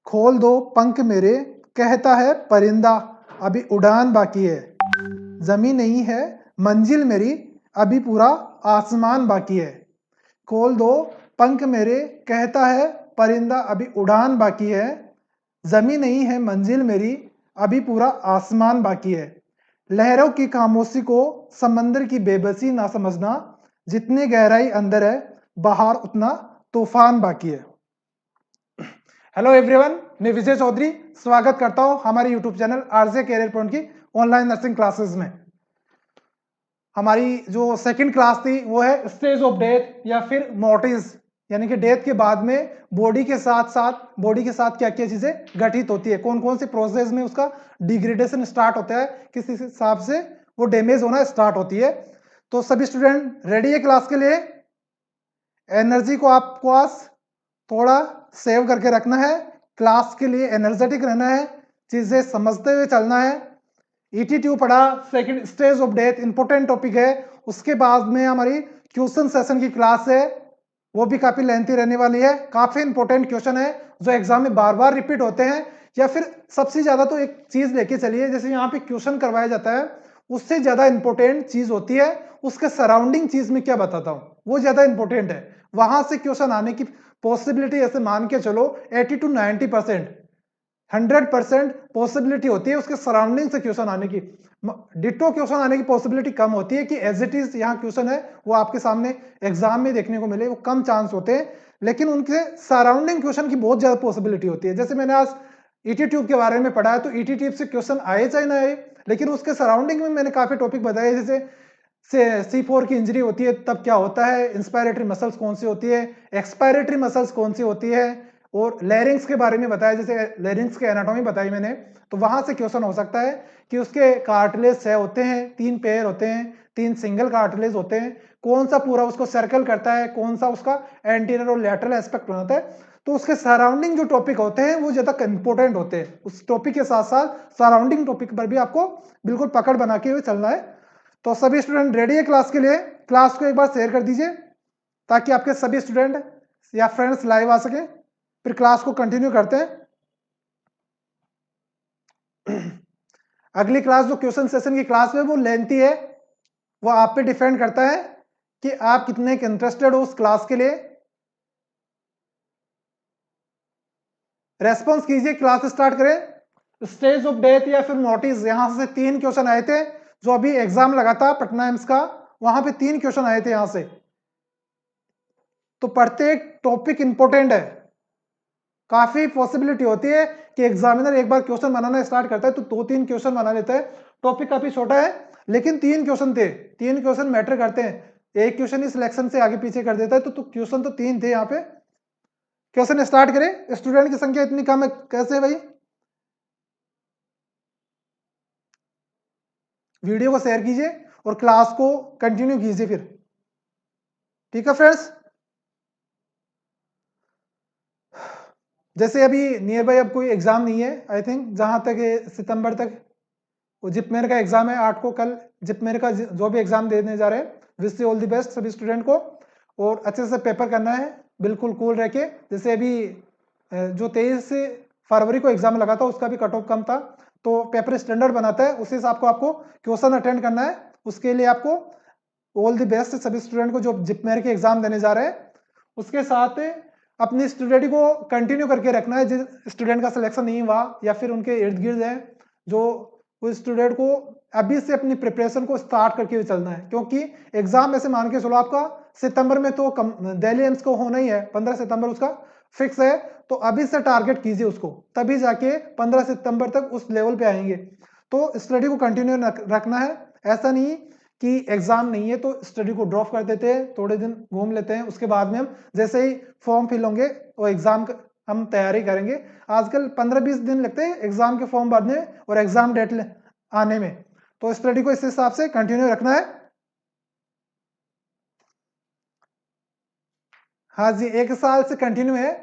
खोल दो पंख मेरे कहता है परिंदा अभी उड़ान बाकी है। जमीन नहीं है मंजिल मेरी अभी पूरा आसमान बाकी है। खोल दो पंख मेरे कहता है परिंदा अभी उड़ान बाकी है। जमीन नहीं है मंजिल मेरी अभी पूरा आसमान बाकी है। लहरों की खामोशी को समंदर की बेबसी ना समझना। जितनी गहराई अंदर है बाहर उतना तूफान बाकी है। हेलो एवरीवन, मैं विजय चौधरी स्वागत करता हूं हमारे YouTube channel RJ career point की ऑनलाइन नर्सिंग क्लासेस में। हमारी जो सेकंड क्लास थी वो है स्टेज ऑफ डेथ या फिर मोर्टिस, यानी कि डेथ के बाद में बॉडी के साथ क्या क्या चीजें घटित होती है, कौन कौन से प्रोसेस में उसका डिग्रेडेशन स्टार्ट होता है, किस हिसाब से वो डैमेज होना स्टार्ट होती है। तो सभी स्टूडेंट रेडी है क्लास के लिए? एनर्जी को आपको आज थोड़ा सेव करके रखना है, क्लास के लिए एनर्जेटिक रहना है, चीजें समझते हुए चलना है। ET2 पढ़ा, second stage of death important topic है। उसके बाद में हमारी क्वेश्चन सेशन की क्लास है, वो भी काफी लेंथी रहने वाली है। काफी इंपॉर्टेंट क्वेश्चन है जो एग्जाम में बार बार रिपीट होते हैं, या फिर सबसे ज्यादा तो एक चीज लेके चलिए, जैसे यहाँ पे क्वेश्चन करवाया जाता है उससे ज्यादा इंपॉर्टेंट चीज होती है उसके सराउंडिंग चीज में क्या बताता हूं, वो ज्यादा इंपॉर्टेंट है। वहां से क्वेश्चन आने की पॉसिबिलिटी ऐसे मान के चलो 80 to 90%, 100% पॉसिबिलिटी होती है उसके सराउंडिंग से क्वेश्चन आने की। डिटो क्वेश्चन आने की पॉसिबिलिटी कम होती है कि एज इट इज यहाँ क्वेश्चन है वो आपके सामने एग्जाम में देखने को मिले, वो कम चांस होते हैं। लेकिन उनके सराउंडिंग क्वेश्चन की बहुत ज्यादा पॉसिबिलिटी होती है। जैसे मैंने आज ईटी ट्यूब के बारे में पढ़ा है, तो ईटी ट्यूब से क्वेश्चन आए चाहे ना आए, लेकिन उसके सराउंडिंग में मैंने काफी टॉपिक बताए, जैसे C4 की इंजरी होती है तब क्या होता है, इंस्पायरेटरी मसल्स कौन सी होती है, एक्सपायरेटरी मसल्स कौन सी होती है, और लेरिंग्स के बारे में बताया, जैसे लेरिंग्स के एनाटॉमी बताई मैंने। तो वहां से क्वेश्चन हो सकता है कि उसके कार्टिलेज 6 होते हैं, 3 पेयर होते हैं, 3 सिंगल कार्टिलेज होते हैं, कौन सा पूरा उसको सर्कल करता है, कौन सा उसका एंटीरियर और लैटरल एस्पेक्ट बनाता है। तो उसके सराउंडिंग जो टॉपिक होते हैं वो ज्यादा इंपॉर्टेंट होते हैं। उस टॉपिक के साथ साथ सराउंडिंग टॉपिक पर भी आपको बिल्कुल पकड़ बना के हुए चलना है। तो सभी स्टूडेंट रेडी है क्लास के लिए? क्लास को एक बार शेयर कर दीजिए ताकि आपके सभी स्टूडेंट या फ्रेंड्स लाइव आ सके। फिर क्लास को कंटिन्यू करते हैं। अगली क्लास जो क्वेश्चन सेशन की क्लास है वो लेंथी है, वो आप पे डिपेंड करता है कि आप कितने इंटरेस्टेड हो उस क्लास के लिए। रेस्पॉन्स कीजिए, क्लास स्टार्ट करें। स्टेज ऑफ डेथ या फिर नोटिस, यहां से 3 क्वेश्चन आए थे जो अभी एग्जाम लगा था पटना एम्स का, वहां पे 3 क्वेश्चन आए थे यहां से। तो प्रत्येक टॉपिक इंपॉर्टेंट है। काफी पॉसिबिलिटी होती है कि एग्जामिनर एक बार क्वेश्चन बनाना स्टार्ट करता है तो 2-3 क्वेश्चन बना लेता है। टॉपिक काफी छोटा है लेकिन 3 क्वेश्चन थे, 3 क्वेश्चन मैटर करते हैं। एक क्वेश्चन ही सिलेक्शन से आगे पीछे कर देता है, तो क्वेश्चन तो 3 थे यहाँ पे। क्वेश्चन स्टार्ट करें। स्टूडेंट की संख्या इतनी कम है, कैसे भाई? वीडियो को शेयर कीजिए और क्लास को कंटिन्यू कीजिए फिर, ठीक है फ्रेंड्स? जैसे अभी नियर बाई अब कोई एग्जाम नहीं है, आई थिंक जहां तक सितंबर तक वो जिपमेर का एग्जाम है 8 को। कल जिपमेर का जो भी एग्जाम देने जा रहे हैं, wish you all the best सभी स्टूडेंट को। और अच्छे से पेपर करना है, बिल्कुल कूल रह के। जैसे अभी जो 23 फरवरी को एग्जाम लगा था उसका भी कट ऑफ कम था, तो पेपर स्टैंडर्ड बनाता है उसी हिसाब को आपको क्वेश्चन अटेंड करना है। उसके लिए आपको ऑल द बेस्ट सभी स्टूडेंट को जो जिपमेर के एग्जाम देने जा रहे हैं। उसके साथ अपनी स्टडी को कंटिन्यू करके रखना है। जिस स्टूडेंट का सिलेक्शन नहीं हुआ या फिर उनके इर्द गिर्द है, जो उस स्टूडेंट को अभी से अपनी प्रिपरेशन को स्टार्ट करके चलना है, क्योंकि एग्जाम ऐसे मान के चलो आपका सितंबर में तो दिल्ली एम्स को होना ही है, 15 सितंबर उसका फिक्स है। तो अभी से टारगेट कीजिए उसको, तभी जाके 15 सितंबर तक उस लेवल पे आएंगे। तो स्टडी को कंटिन्यू रखना है। ऐसा नहीं कि एग्जाम नहीं है तो स्टडी को ड्रॉप कर देते हैं, थोड़े दिन घूम लेते हैं, उसके बाद में हम जैसे ही फॉर्म फिल होंगे और एग्जाम हम तैयारी करेंगे। आजकल 15-20 दिन लगते हैं एग्जाम के फॉर्म भरने और एग्जाम डेट आने में, तो स्टडी को इस हिसाब से कंटिन्यू रखना है। हाँ जी, 1 साल से कंटिन्यू है,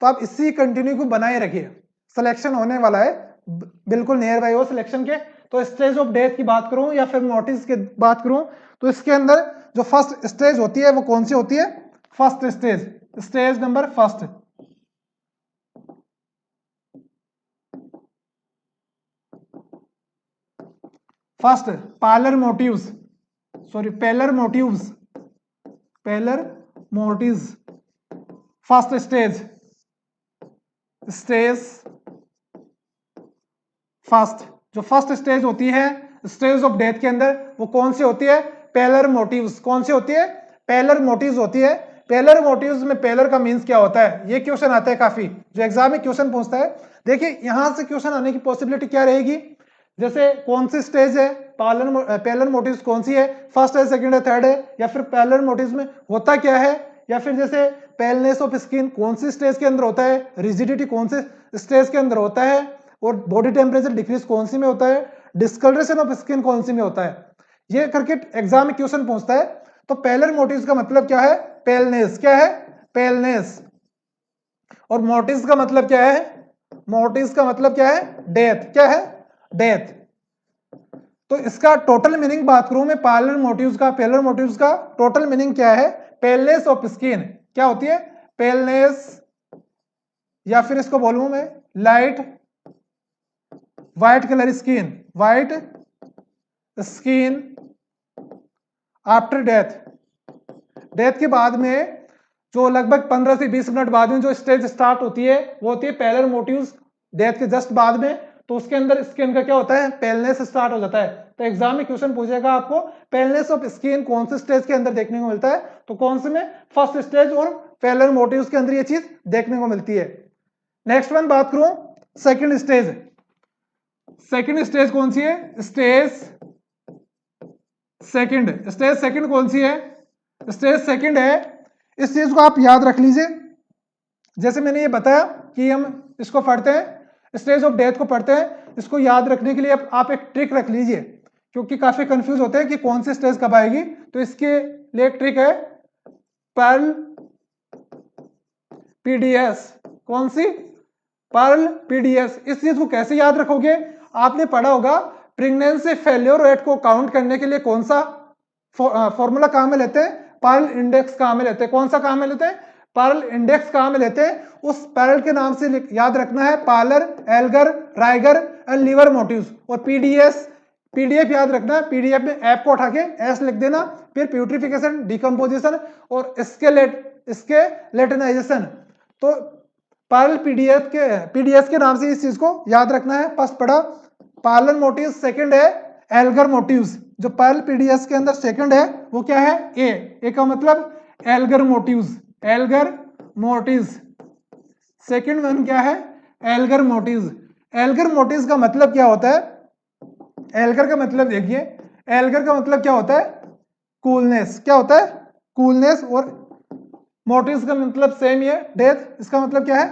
तो आप इसी कंटिन्यू को बनाए रखिए। सिलेक्शन होने वाला है, बिल्कुल नियर बाई हो सिलेक्शन के। तो स्टेज ऑफ डेथ की बात करूं या फिर नोटिस की बात करूं, तो इसके अंदर जो फर्स्ट स्टेज होती है वो कौन सी होती है? First stage, stage number first. First parlour motives, sorry pallor motives, pallor motives first stage, stage first, जो फर्स्ट स्टेज होती है स्टेज ऑफ डेथ के अंदर वो कौन सी होती है? पेलर मोटिव्स। कौन सी होती है? पेलर मोटिव्स होती है। पेलर मोटिव्स में पेलर का मींस क्या होता है? ये क्वेश्चन आता है काफी, जो एग्जाम में क्वेश्चन पूछता है। देखिए यहां से क्वेश्चन आने की पॉसिबिलिटी क्या रहेगी, जैसे कौन सी स्टेज है, पेलर मोटिव्स कौन सी है, फर्स्ट है, सेकंड है, थर्ड है, या फिर पेलर मोटिव्स में होता क्या है, या फिर जैसे पेलनेस ऑफ स्किन कौन सी स्टेज के अंदर होता है, रिजिडिटी कौन से स्टेज के अंदर होता है, और बॉडी टेम्परेचर डिक्रीज कौन सी में होता है, डिस्कलरेशन ऑफ स्किन कौन सी में होता है। ये करके एग्जाम में क्वेश्चन पूछता है। तो पेलर मोटिव्स का मतलब क्या है? पेलनेस। क्या है? पेलनेस। और मोटिव्स का मतलब क्या है? मोटिव्स का मतलब क्या है? डेथ। क्या है? डेथ। तो इसका टोटल मीनिंग बात करूं मैं पेलर मोटिव्स का टोटल मीनिंग क्या है? Paleness of skin. क्या होती है? पेलनेस, या फिर इसको बोलूं मैं light white colour skin, white skin after death. Death के बाद में जो लगभग 15 से 20 मिनट बाद में जो स्टेज स्टार्ट होती है वो होती है पेलर मोटिव्स। डेथ के जस्ट बाद में, तो उसके अंदर स्किन का क्या होता है? पेलनेस स्टार्ट हो जाता है। तो एग्जाम में क्वेश्चन पूछेगा आपको पेलनेस ऑफ स्किन कौन से स्टेज के अंदर देखने को मिलता है, तो कौन से में? फर्स्ट स्टेज और पेलर मोटिव्स के अंदर ये चीज देखने को मिलती है। नेक्स्ट वन बात करूं सेकंड स्टेज। सेकंड स्टेज कौन सी है? स्टेज सेकंड कौन सी है? स्टेज सेकंड है। इस चीज को आप याद रख लीजिए। जैसे मैंने ये बताया कि हम इसको पढ़ते हैं, स्टेज ऑफ डेथ को पढ़ते हैं, इसको याद रखने के लिए आप एक ट्रिक रख लीजिए, क्योंकि काफी कंफ्यूज होते हैं कि कौन सी स्टेज कब आएगी। तो इसके लिए एक ट्रिक है पर्ल पीडीएस। कौन सी? Perl PDS. इस चीज को कैसे याद रखोगे? आपने पढ़ा होगा प्रेगनेंसी फेल्योर रेट को काउंट करने के लिए कौन सा फॉर्मूला काम में लेते हैं? पर्ल इंडेक्स काम में लेते हैं। कौन सा काम में लेते हैं? पर्ल इंडेक्स काम में लेते हैं। उस पर्ल के नाम से याद रखना है pallor, algor, rigor and livor mortis. और पीडीएफ याद रखना है। पीडीएफ में ऐप को उठा के एस लिख देना, फिर प्यूट्रिफिकेशन, डिकम्पोजिशन और इसके लेटिनाइजेशन। तो पर्ल पीडीएस के नाम से इस चीज को याद रखना है। फर्स्ट पढ़ा पार्लर मोटिव, सेकंड है एल्गर मोटिव्स। जो पर्ल पीडीएस के अंदर सेकंड है वो क्या है? ए का मतलब algor mortis, algor mortis. Second one क्या है? Elgar mortis. एल्गर मोटिव्स का मतलब क्या होता है? एल्गर का मतलब देखिए, एल्गर का मतलब क्या होता है? कूलनेस। क्या होता है? कूलनेस। और मोटिव्स का मतलब सेम ही है, डेथ। इसका मतलब क्या है?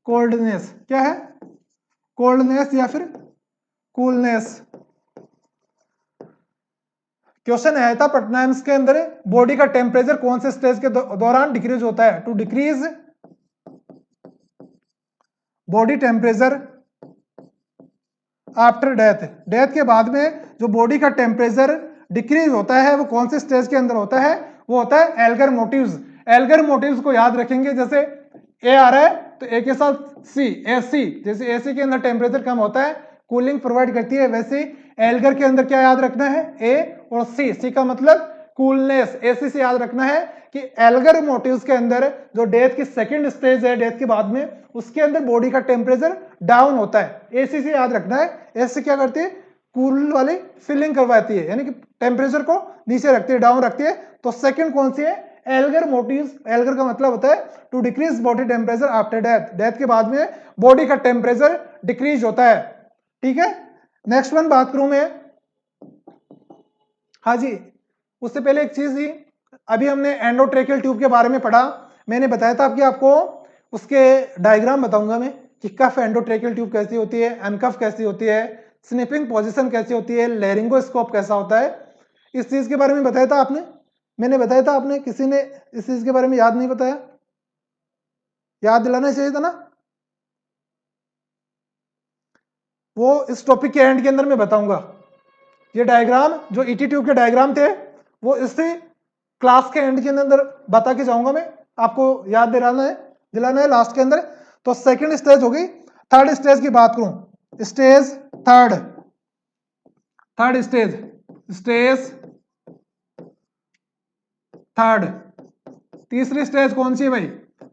कोल्डनेस। क्या है? कोल्डनेस या फिर कूलनेस। क्वेश्चन आया था पटना एम्स के अंदर, बॉडी का टेम्परेचर कौन से स्टेज के दौरान डिक्रीज होता है? To decrease body temperature after death. Death के बाद में जो बॉडी का टेम्परेचर डिक्रीज होता है वो कौन से स्टेज के अंदर होता है? वो होता है एल्गर मोटिव्स। एल्गर मोटिव्स को याद रखेंगे, जैसे ए आ रहा है तो ए के साथ सी, एसी। जैसे एसी के अंदर टेम्परेचर कम होता है, कूलिंग प्रोवाइड करती है, वैसे एल्गर के अंदर क्या याद रखना है? ए और सी। सी का मतलब कूलनेस, एसी से याद रखना है कि एल्गर मोटिव्स के अंदर जो डेथ की सेकंड स्टेज है, डेथ के बाद में, उसके अंदर बॉडी का टेम्परेचर डाउन होता है। एसी से याद रखना है। एसी क्या करती है? कूल वाली फीलिंग करवाती है, यानी कि टेम्परेचर को नीचे रखती है, डाउन रखती है। तो सेकंड कौन सी है? Elgar mortis. एल्गर का मतलब होता है to decrease body temperature after death. Death के बाद में बॉडी का टेम्परेचर डिक्रीज होता है। ठीक है। नेक्स्ट वन बात करूं मैं, हाँ जी, उससे पहले एक चीज थी, अभी हमने एंडोट्रेकियल ट्यूब के बारे में पढ़ा। मैंने बताया था कि आपको उसके डायग्राम बताऊंगा मैं कि कफ एंडोट्रेकियल ट्यूब कैसी होती है, अनकफ कैसी होती है, स्निपिंग पोजीशन कैसी होती है, लैरिंगोस्कोप कैसा होता है। इस चीज के बारे में बताया था आपने, मैंने बताया था, आपने किसी ने इस चीज के बारे में याद नहीं बताया? याद दिलाना चाहिए था ना। वो इस टॉपिक के एंड के अंदर मैं बताऊंगा। ये डायग्राम जो ईटी ट्यूब के डायग्राम थे वो इसी क्लास के एंड के अंदर बता के जाऊंगा मैं, आपको याद दिलाना है लास्ट के अंदर। तो सेकंड स्टेज हो गई। थर्ड स्टेज की बात करूं, stage third third stage, stage third. तीसरी स्टेज कौन सी है भाई?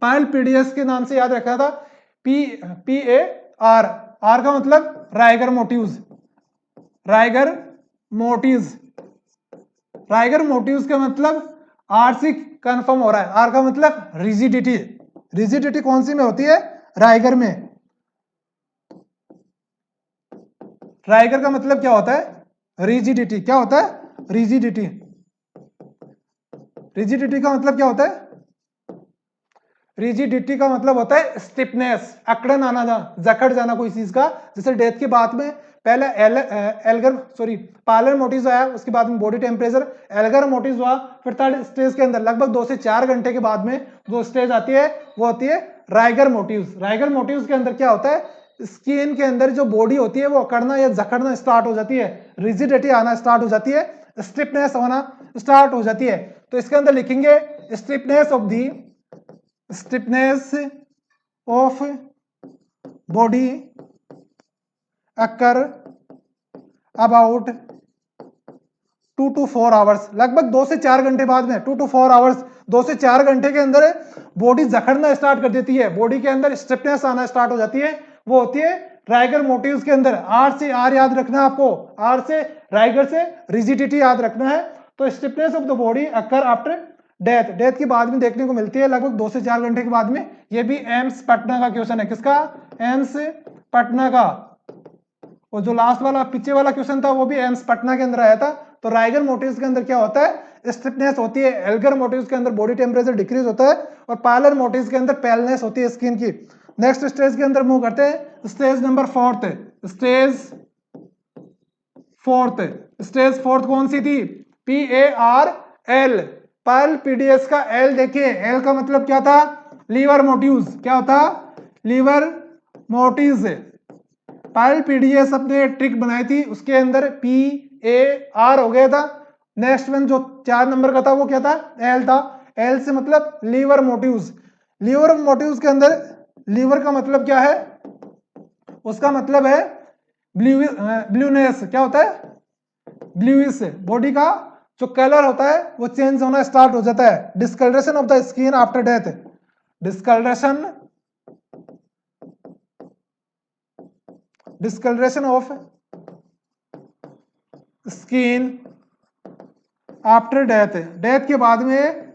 पायल पीडीएस के नाम से याद रखा था, PAR, आर का मतलब rigor mortis, rigor mortis, rigor mortis का मतलब आरसी कंफर्म हो रहा है, आर का मतलब रिजिडिटी, रिजिडिटी कौन सी में होती है? राइगर में। राइगर का मतलब क्या होता है? रिजिडिटी। क्या होता है? रिजिडिटी। रिजिडिटी का मतलब क्या होता है? रिजिडिटी का मतलब होता है स्टिफनेस, अकड़न आना, जकड़ जाना कोई चीज का। जैसे डेथ के बाद में पहले एल्गर सॉरी पायलर मोटिव्स आया, उसके बाद में बॉडी टेम्परेचर, एल्गर मोटिव्स हुआ, फिर थर्ड स्टेज के अंदर लगभग 2 से 4 घंटे के बाद में जो स्टेज आती है वो होती है राइगर मोटिव्स। राइगर मोटिव्स के अंदर क्या होता है? स्किन के अंदर जो बॉडी होती है वो अकड़ना या जकड़ना स्टार्ट हो जाती है, रिजिडिटी आना स्टार्ट हो जाती है, स्टिफनेस होना स्टार्ट हो जाती है। तो इसके अंदर लिखेंगे stiffness of the, stiffness of body occur about 2 to 4 hours, लगभग 2 से 4 घंटे बाद में, 2 to 4 आवर्स, 2 से 4 घंटे के अंदर बॉडी जकड़ना स्टार्ट कर देती है, बॉडी के अंदर स्टिफनेस आना स्टार्ट हो जाती है, वो होती है राइगर मोटिव्स के अंदर। आर से आर याद रखना है आपको, आर से राइगर से रिजिडिटी याद रखना है। तो stiffness of the body occur after death, death के बाद में देखने को मिलती है लगभग 2 से 4 घंटे के बाद में। ये भी एम्स पटना का क्वेश्चन है, किसका? एम्स पटना का। और जो लास्ट वाला पीछे वाला क्वेश्चन था वो भी एम्स पटना के अंदर आया था। तो राइगर मोटिव्स के अंदर क्या होता है? स्टिफनेस होती है, एल्गर मोटिव्स के अंदर बॉडी टेम्परेचर डिक्रीज होता है, और पायलर मोटिव्स के अंदर पेलनेस होती है स्किन की। नेक्स्ट स्टेज के अंदर मूव करते हैं, stage number fourth, stage fourth. Stage fourth कौन सी थी? PARL, पायल पीडीएस का एल देखिए, एल का मतलब क्या था? Lever motives. क्या होता? Lever motives. पायल पीडीएस अपने ट्रिक बनाई थी, उसके अंदर PAR हो गया था। नेक्स्ट वन जो 4 नंबर का था वो क्या था? एल था। एल से मतलब लीवर मोटिव्स। लीवर मोटिव्स के अंदर लीवर का मतलब क्या है? उसका मतलब है ब्लूनेस। क्या होता है? ब्लूइश। बॉडी का जो कलर होता है वो चेंज होना स्टार्ट हो जाता है। Discolouration of the skin after death, discolouration, discolouration of skin after death, death के बाद में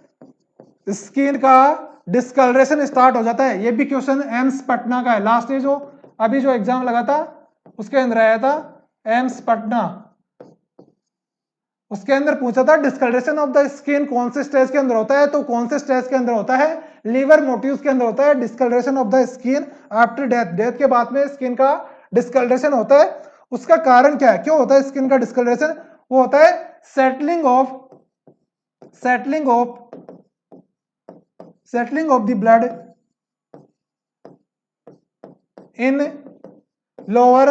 स्किन का डिस्कलरेशन स्टार्ट हो जाता है। ये भी क्वेश्चन एम्स पटना का है, लास्ट जो अभी जो एग्जाम लगा था उसके अंदर आया था, एम्स पटना। उसके अंदर पूछा था डिस्कलरेशन ऑफ द स्किन कौन से स्टेज के अंदर होता है? तो कौन से स्टेज के अंदर होता है? लीवर मोटिव्स के अंदर होता है discolouration of the skin after death, death के बाद में स्किन का डिस्कलरेशन होता है। उसका कारण क्या है? क्यों होता है स्किन का डिस्कलरेशन? वो होता है settling of, settling of, settling of the blood in lower,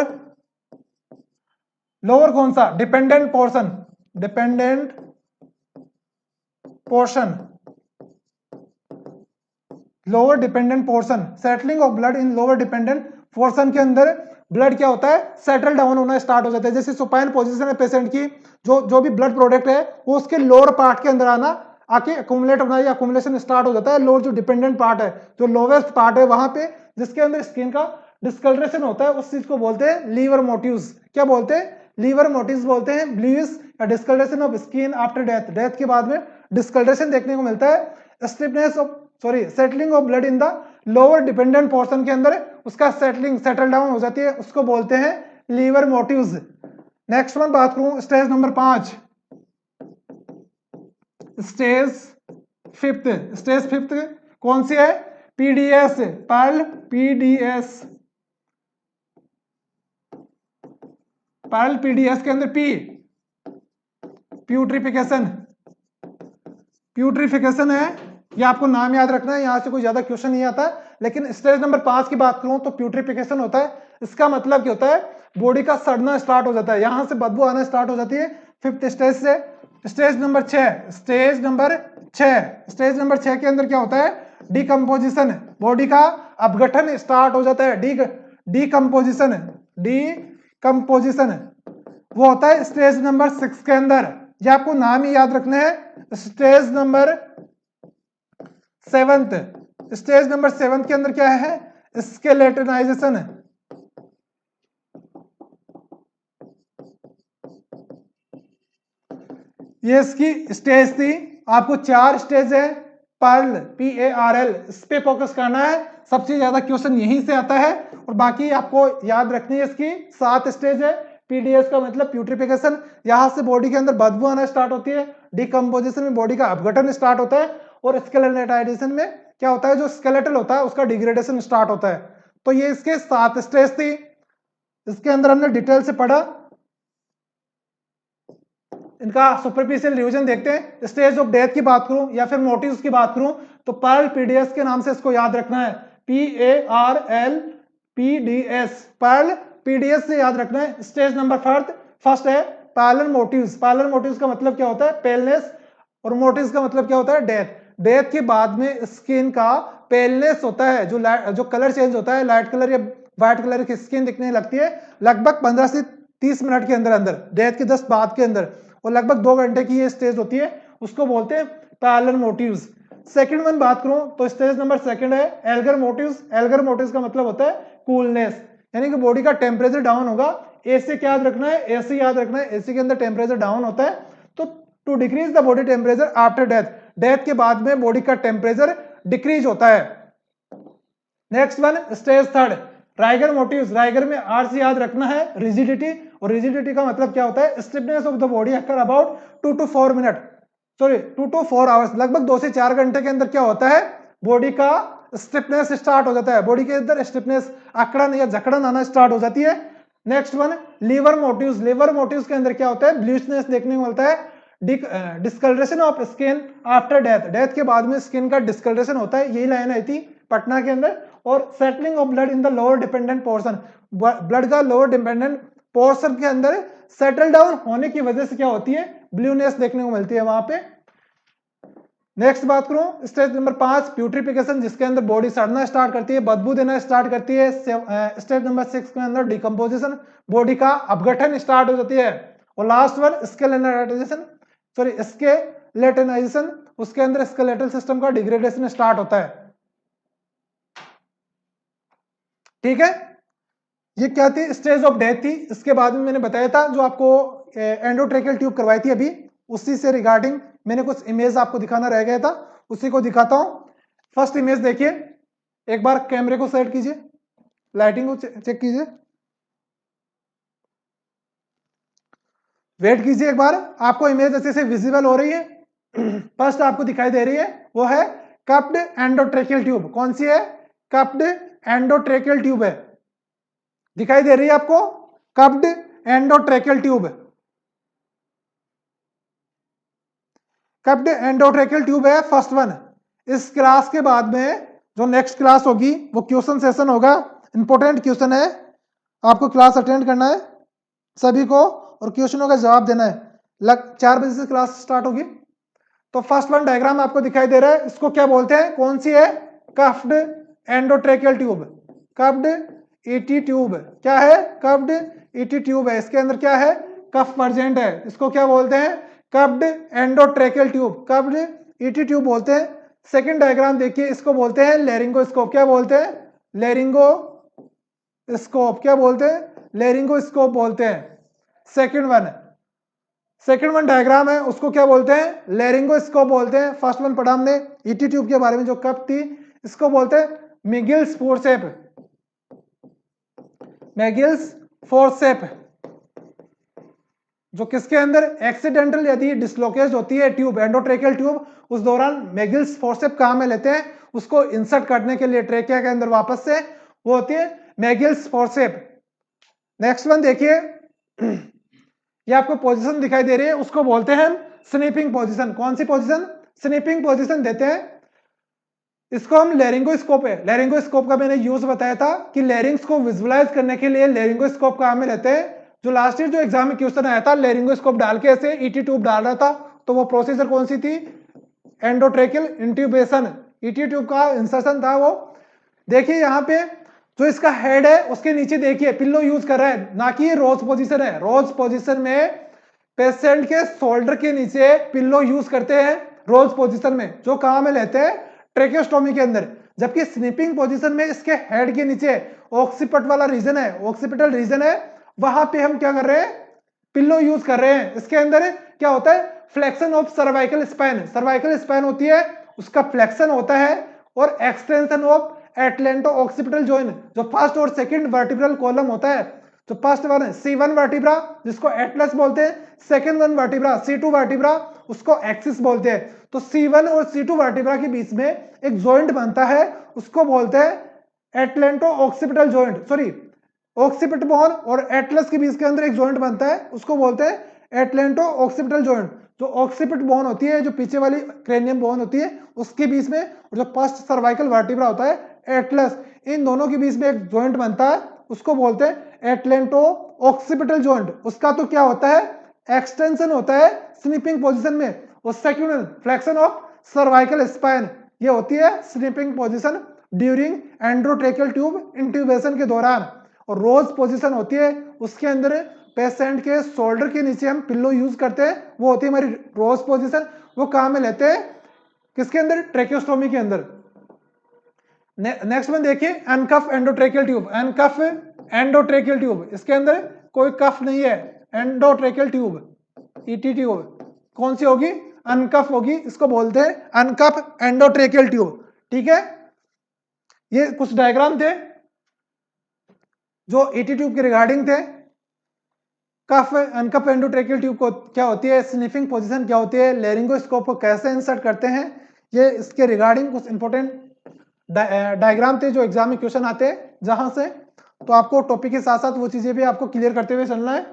lower कौन सा? Dependent portion, dependent portion, lower dependent portion, settling of blood in lower dependent portion के अंदर ब्लड क्या होता है? सेटल डाउन होना स्टार्ट हो जाता है। जैसे सुपाइन पोजीशन है पेशेंट की, जो भी ब्लड प्रोडक्ट है वो उसके लोअर पार्ट के अंदर आना, आके अकुमुलेट होना या अकुमुलेशन स्टार्ट हो जाता है। लोअर जो डिपेंडेंट पार्ट है, जो लोवेस्ट पार्ट है, वहां पे जिसके अंदर स्किन का डिस्कलरेशन होता है, उस चीज को बोलते हैं लीवर मोटिव्स। क्या बोलते हैं? लीवर मोटिव्स बोलते हैं। ब्लूइश या discolouration of skin after death, death के बाद में डिस्कलरेशन देखने को मिलता है। Stiffness of sorry settling of blood in the lower dependent portion के अंदर उसका सेटलिंग, सेटल डाउन हो जाती है, उसको बोलते हैं लीवर मोटिव्स। नेक्स्ट वन बात करूं, stage number 5, stage fifth. Stage fifth कौन सी है? पीडीएस, पायल पीडीएस, पायल पीडीएस के अंदर पी, प्यूट्रिफिकेशन, प्यूट्रिफिकेशन है। ये आपको नाम याद रखना है, यहां से कोई ज्यादा क्वेश्चन नहीं आता। लेकिन स्टेज नंबर 5 की बात करूं तो प्यूट्रिफिकेशन होता है। इसका मतलब क्या होता है? बॉडी का सड़ना स्टार्ट हो जाता है, यहां से बदबू आना स्टार्ट हो जाती है फिफ्थ स्टेज से। Stage number 6, stage number 6, stage number 6 के अंदर क्या होता है? डिकम्पोजिशन, बॉडी का अपघटन स्टार्ट हो जाता है। डिकम्पोजिशन, डिकम्पोजिशन, वो होता है स्टेज नंबर 6 के अंदर। ये आपको नाम ही याद रखना है, स्टेज नंबर 7। स्टेज नंबर 7 के अंदर क्या है? स्केलेटनाइजेशन। ये इसकी स्टेज थी। आपको 4 स्टेज है, पर्ल PARL, इस पे फोकस करना है। सबसे ज्यादा क्वेश्चन यहीं से आता है। और बाकी आपको याद रखनी है, इसकी 7 स्टेज है। PDS का मतलब प्यूट्रिफिकेशन, यहां से बॉडी के अंदर बदबू आना स्टार्ट होती है। डिकम्पोजिशन में बॉडी का अपघटन स्टार्ट होता है। और स्केलेटाइजेशन में क्या होता है? जो स्केलेटल होता है उसका डिग्रेडेशन स्टार्ट होता है। तो ये इसके 7 स्टेज थी। इसके अंदर हमने डिटेल से पढ़ा। इनका सुपरफिशियल रिवीजन देखते हैं। स्टेज ऑफ डेथ की बात करूं या फिर मोटिव्स की बात करूं तो पर्ल PDS के नाम से इसको याद रखना है। PARL PDS, पर्ल PDS से याद रखना है। स्टेज नंबर फर्स्ट है पैरलल मोटिव्स। पैरलल मोटिव्स का मतलब क्या होता है? पेलनेस। और मोटिव्स का मतलब क्या होता है? डेथ। डेथ के बाद में स्किन का पेलनेस होता है, जो कलर चेंज होता है, लाइट कलर या व्हाइट कलर की स्किन दिखने लगती है लगभग 15 से 30 मिनट के अंदर अंदर, डेथ के 10 बाद के अंदर। और लगभग 2 घंटे की ये स्टेज होती है, उसको बोलते हैं पैरलल मोटिव्स। सेकंड वन बात करूं तो स्टेज नंबर 2 है एल्गर मोटिव्स। एल्गर मोटिव्स का मतलब होता है कूलनेस, यानी कि बॉडी का टेम्परेचर डाउन होगा। एसी क्या याद रखना है? एसी याद रखना है। एसी के अंदर टेम्परेचर डाउन होता है। तो to decrease the body temperature after death, death के बाद में बॉडी का टेम्परेचर डिक्रीज होता है। Next one stage 3 rigor mortis. Rigor में आर से याद रखना है रिजिडिटी। और रिजिडिटी का मतलब क्या होता है? Stiffness of the body after about 2 to 4 minute, sorry 2 to 4 hours, लगभग 2 से 4 घंटे के अंदर क्या होता है? बॉडी का स्टिफनेस स्टार्ट हो जाता है। बॉडी के अंदर स्टिफनेस, अकड़न या जकड़न आना स्टार्ट हो जाती है। Next one livor mortis. Livor mortis के अंदर क्या होता है? ब्लूइशनेस देखने को मिलता है। Discolouration of skin after death, death के बाद में स्किन का डिस्कलरेशन होता है। यही लाइन आई थी पटना के अंदर। और settling of blood in the lower dependent portion, blood का लोअर डिपेंडेंट पोर्शन के अंदर सेटल डाउन होने की वजह से क्या होती है? ब्लूनेस देखने को मिलती है वहां पे। नेक्स्ट बात करूं स्टेज नंबर 5 प्यूट्रिफिकेशन, जिसके अंदर बॉडी सड़ना स्टार्ट करती है, बदबू देना स्टार्ट करती है। स्टेज नंबर 6 के अंदर डिकम्पोजिशन, बॉडी का अपघटन स्टार्ट हो जाती है। और लास्ट वन स्केलेटाइजेशन, सॉरी स्केलेटनाइजेशन, उसके अंदर स्केलेटल सिस्टम का डिग्रेडेशन स्टार्ट होता है। ठीक है, ये क्या थी? स्टेज ऑफ डेथ थी। इसके बाद में मैंने बताया था जो आपको एंडोट्रेकियल ट्यूब करवाई थी अभी, उसी से रिगार्डिंग मैंने कुछ इमेज आपको दिखाना रह गया था, उसी को दिखाता हूं। फर्स्ट इमेज देखिए, एक बार कैमरे को सेट कीजिए, लाइटिंग को चेक कीजिए, वेट कीजिए एक बार, आपको इमेज अच्छे से विजिबल हो रही है। फर्स्ट आपको दिखाई दे रही है वो है कप्ड एंडोट्रेकियल ट्यूब। कौन सी है? कप्ड एंडोट्रेकियल ट्यूब है। दिखाई दे रही है आपको? कप्ड एंडोट्रेकियल ट्यूब, कप्ड एंडोट्रेकियल ट्यूब है फर्स्ट वन। इस क्लास के बाद में जो नेक्स्ट क्लास होगी वो क्वेश्चन सेशन होगा। इंपॉर्टेंट क्वेश्चन है, आपको क्लास अटेंड करना है सभी को और क्वेश्चनों का जवाब देना है। 4 बजे से क्लास स्टार्ट होगी। तो फर्स्ट वन डायग्राम आपको दिखाई दे रहा है, इसको क्या बोलते हैं? कौन सी है? Cuffed endotracheal tube, cuffed ET tube. क्या है? कफ्ड ईटी ट्यूब है। इसके अंदर क्या है? कफ प्रेजेंट है। इसको क्या बोलते हैं? Cuffed endotracheal tube, cuffed ET tube बोलते हैं। सेकंड डायग्राम देखिए, इसको बोलते हैं लेरिंगोस्कोप। क्या बोलते हैं? लेरिंगोस्कोप। क्या बोलते हैं? लेरिंगोस्कोप बोलते हैं। सेकंड वन डायग्राम है, उसको क्या बोलते हैं? लेरिंगोस्कोप बोलते हैं। फर्स्ट वन पढ़ा हमने ईटी ट्यूब के बारे में, जो कप थी, इसको बोलते हैं मिगिल्स फोर्सेप, मैगिल्स फोर्सेप, जो किसके अंदर एक्सीडेंटल यदि डिसलोकेज होती है ट्यूब, एंडोट्रेकियल ट्यूब, उस दौरान मैगिल्स फोर्सेप काम में लेते हैं उसको इंसर्ट करने के लिए ट्रेकिया के अंदर वापस से, वो होती है मैगिल्स फोर्सेप। नेक्स्ट वन देखिए, ये आपको पोजीशन दिखाई दे रही है, उसको बोलते हैं स्नीपिंग पोजीशन। कौन सी पोजीशन? स्नीपिंग पोजीशन देते हैं। इसको हम लेरिंगोस्कोप है, लेरिंगोस्कोप का मैंने यूज बताया था कि लेरिंग्स को विजुअलाइज करने के लिए लेरिंगोस्कोप काम में लेते हैं। जो लास्ट ईयर जो एग्जाम में क्वेश्चन आया था, लेरिंगोस्कोप डाल के ऐसे ईटी ट्यूब डाल रहा था, तो वो प्रोसीजर कौन सी थी? एंडोट्रेकियल इंट्यूबेशन, ईटी ट्यूब का इंसर्शन था वो। देखिए यहाँ पे जो इसका हेड है उसके नीचे देखिए पिल्लो यूज कर रहा है, ना कि रोज पोजीशन है। रोज पोजीशन में पेशेंट के शोल्डर के नीचे पिल्लो यूज करते हैं रोज पोजीशन में, जो कहां में लेते हैं, ट्रेकेस्टोमी के अंदर। जबकि स्नीपिंग पोजीशन में इसके हेड के नीचे ऑक्सीपिट वाला रीजन है, ऑक्सीपिटल रीजन है, वहां पे हम क्या कर रहे हैं, पिल्लो यूज कर रहे हैं। इसके अंदर क्या होता है, flexion of cervical spine, cervical spine होती है उसका फ्लेक्शन होता है, और extension of atlanto occipital joint, जो फर्स्ट और सेकंड वर्टिब्रल कॉलम होता है, जो फर्स्ट वन C1 वर्टिब्रा जिसको एटलस बोलते हैं, second one vertebra C2 vertebra उसको एक्सिस बोलते हैं। तो C1 और C2 वर्टिब्रा के बीच में एक जॉइंट बनता है, उसको बोलते हैं atlanto occipital joint, sorry ऑक्सीपिट bone और एटलस के बीच के अंदर एक जॉइंट बनता है, उसको बोलते हैं एटलेंटो ऑक्सीपिटल जॉइंट। जो ऑक्सीपिट बोन होती है, जो पीछे वाली क्रेनियम बोन होती है उसके बीच में, और जो फर्स्ट सर्वाइकल वर्टिब्रा होता है एटलस, इन दोनों के बीच में एक जॉइंट बनता है, उसको बोलते हैं एटलेंटो ऑक्सीपिटल जॉइंट। उसका तो क्या होता है, एक्सटेंशन होता है स्लीपिंग पोजीशन में, और sequential flexion of cervical spine, ये होती है sleeping position during endotracheal tube intubation के दौरान। और रोज पोजीशन होती है उसके अंदर पेशेंट के शोल्डर के नीचे हम पिल्लो यूज करते हैं, वो होती है हमारी रोज पोजीशन। वो कहां में लेते हैं, किसके अंदर, ट्रेकियोस्टोमी के अंदर। नेक्स्ट में देखिए अनकफ एंडोट्रेकियल ट्यूब, अनकफ एंडोट्रेकियल ट्यूब, इसके अंदर कोई कफ नहीं है, एंडोट्रेकियल ट्यूब ईटी ट्यूब कौन सी होगी, अनकफ होगी, इसको बोलते हैं अनकफ एंडोट्रेकियल ट्यूब। ठीक है, ये कुछ डायग्राम थे जो ईटी ट्यूब के रिगार्डिंग थे। कफ अनकफ एंडोट्रेकियल ट्यूब को क्या होती है, स्निफिंग पोजीशन क्या होती है, लेरिंगोस्कोप को कैसे इंसर्ट करते हैं, ये इसके रिगार्डिंग कुछ इंपॉर्टेंट डायग्राम थे जो एग्जाम में क्वेश्चन आते हैं जहां से। तो आपको टॉपिक के साथ साथ वो चीजें भी आपको क्लियर करते हुए चलना है।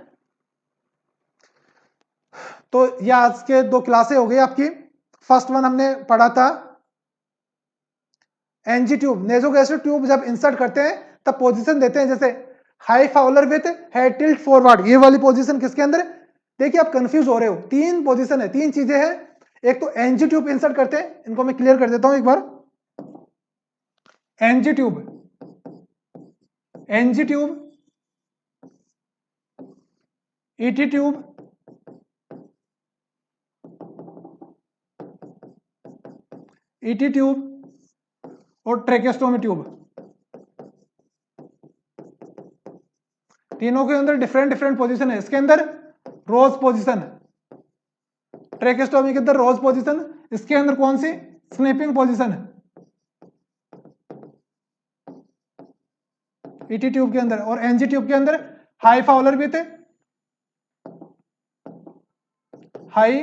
तो ये आज के 2 क्लासे हो गई आपकी। फर्स्ट वन हमने पढ़ा था एनजी ट्यूब, नेसोगैस्ट्रिक ट्यूब जब इंसर्ट करते हैं तब पोजीशन देते हैं, जैसे high Fowler with head tilt forward, ये वाली पोजीशन किसके अंदर, देखिए आप कंफ्यूज हो रहे हो, 3 पोजीशन है, 3 चीजें हैं। एक तो एनजी ट्यूब इंसर्ट करते हैं, इनको मैं क्लियर कर देता हूं एक बार। NG tube, NG tube, ET tube, ET tube और ट्रेकेस्टोमी ट्यूब, तीनों के अंदर डिफरेंट डिफरेंट पोजीशन है। इसके अंदर रोज पोजीशन, ट्रेकेस्टोमी के अंदर रोज पोजीशन, इसके अंदर कौन सी, स्नीपिंग पोजीशन, ईटी ट्यूब के अंदर, और एनजी ट्यूब के अंदर हाई फाउलर भी थे, high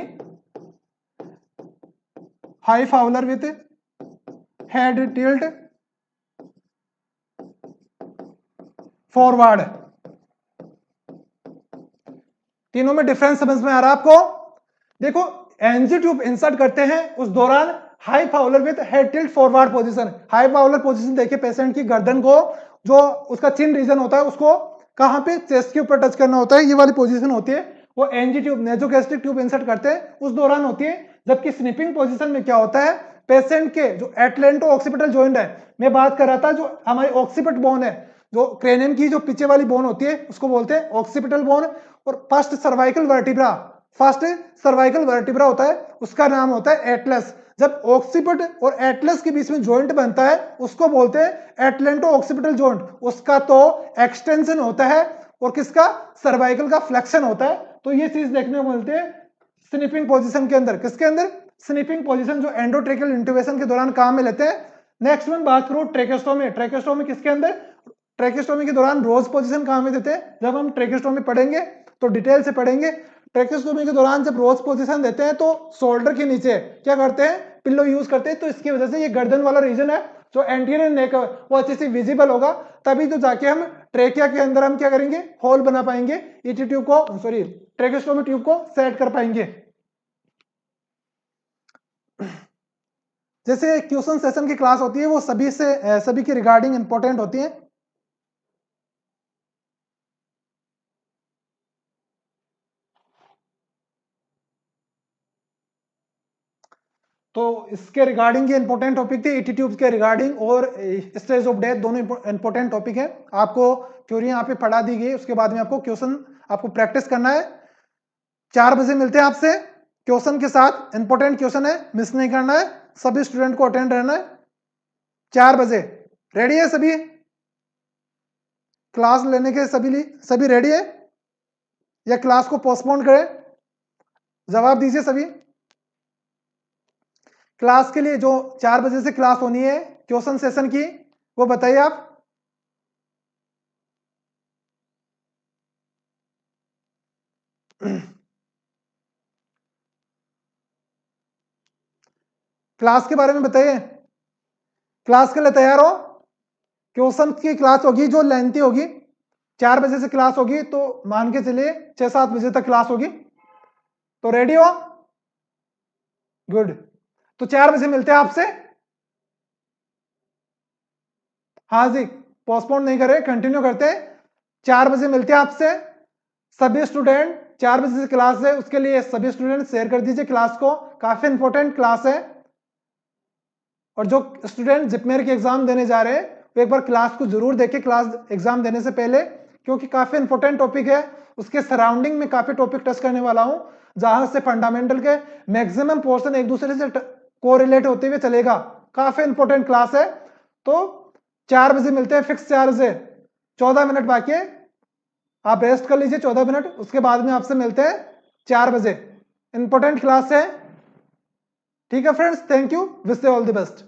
high Fowler with head tilt forward. तीनों में डिफरेंस समझ में आ रहा है आपको। देखो एनजी ट्यूब इंसर्ट करते हैं उस दौरान high Fowler with head tilt forward position, high Fowler position देखिए पेशेंट की गर्दन को, जो उसका चिन रीजन होता है उसको कहां पे, चेस्ट के ऊपर टच करना होता है, ये वाली पोजीशन होती है, वो एनजी ट्यूब नेसोगैस्ट्रिक ट्यूब इंसर्ट करते हैं उस दौरान होती है। जबकि स्निपिंग पोजीशन में क्या होता है, पेशेंट के जो एटलेंटो ऑक्सीपिटल जॉइंट है, मैं बात कर रहा था, जो हमारी ऑक्सीपिट बोन है, जो क्रेनियम की जो पीछे वाली बोन होती है उसको बोलते हैं ऑक्सीपिटल बोन, और first cervical vertebra, first cervical vertebra होता है उसका नाम होता है एटलस। जब ऑक्सीपिट और एटलस के बीच में जॉइंट बनता है उसको बोलते हैं एटलेंटो ऑक्सीपिटल जॉइंट, उसका तो एक्सटेंशन होता है और किसका, सर्वाइकल का फ्लेक्शन होता है। तो ये चीज देखने को मिलती है स्निपिंग पोजीशन के अंदर, किसके अंदर, स्निपिंग पोजीशन, जो एंडोट्रेकियल इंट्यूबेशन के दौरान काम में लेते हैं। नेक्स्ट में बात करूं ट्रेकेस्टोमी, ट्रेकेस्टोमी किसके अंदर, ट्रेकेस्टोमी के दौरान रोज पोजीशन कहां में देते हैं, जब हम ट्रेकेस्टोमी पढ़ेंगे तो डिटेल से पढ़ेंगे। ट्रेकेस्टोमी के दौरान जब रोज पोजीशन देते हैं तो शोल्डर के नीचे क्या करते हैं, पिल्लो यूज करते हैं, तो इसकी वजह से ये गर्दन वाला रीजन है जो एंटीरियर नेक है वो अच्छे से विजिबल होगा, तभी तो जाके हम ट्रेकिया के अंदर हम क्या करेंगे, होल बना पाएंगे, ईटी ट्यूब को, सॉरी ट्रेकेस्टोमी ट्यूब को सेट कर पाएंगे। जैसे क्वेश्चन सेशन की क्लास होती है वो सभी के रिगार्डिंग इंपॉर्टेंट होती है। तो इसके रिगार्डिंग ये इंपॉर्टेंट टॉपिक थे, ईटी ट्यूब्स के रिगार्डिंग और स्टेज ऑफ डेथ, दोनों इंपॉर्टेंट टॉपिक है। आपको थ्योरी यहाँ पे पढ़ा दी गई, उसके बाद में आपको क्वेश्चन आपको प्रैक्टिस करना है। 4 बजे मिलते हैं आपसे क्वेश्चन के साथ, इंपॉर्टेंट क्वेश्चन है, मिस नहीं करना है, सभी स्टूडेंट को अटेंड रहना है। 4 बजे रेडी है सभी? क्लास लेने के सभी रेडी है या क्लास को पोस्टपोन करें? जवाब दीजिए सभी। क्लास के लिए जो 4 बजे से क्लास होनी है क्वेश्चन सेशन की, वो बताइए आप। क्लास के बारे में बताइए, क्लास के लिए तैयार हो? क्वेश्चन की क्लास होगी जो लेंथी होगी, 4 बजे से क्लास होगी, तो मान के चलिए 6-7 बजे तक क्लास होगी। तो रेडी हो? गुड। तो 4 बजे मिलते हैं आपसे। हाँ जी, पोस्टपोन नहीं करें, कंटिन्यू करते हैं। 4 बजे मिलते हैं आपसे। सभी स्टूडेंट 4 बजे से क्लास है, उसके लिए सभी स्टूडेंट शेयर कर दीजिए क्लास को, काफी इंपॉर्टेंट क्लास है। और जो स्टूडेंट जिपमेर के एग्जाम देने जा रहे हैं वो एक बार क्लास को जरूर देखें, क्लास एग्जाम देने से पहले, क्योंकि काफी इंपॉर्टेंट टॉपिक है। उसके सराउंडिंग में काफी टॉपिक टच करने वाला हूं, जहां से फंडामेंटल के मैक्सिमम पोर्शन एक दूसरे से कोरिलेट होते हुए चलेगा। काफी इंपॉर्टेंट क्लास है। तो 4 बजे मिलते हैं फिक्स, 4 बजे। 14 मिनट बाकी है, आप रेस्ट कर लीजिए 14 मिनट, उसके बाद में आपसे मिलते हैं 4 बजे। इंपॉर्टेंट क्लास है। ठीक है friends, thank you, wish you all the best.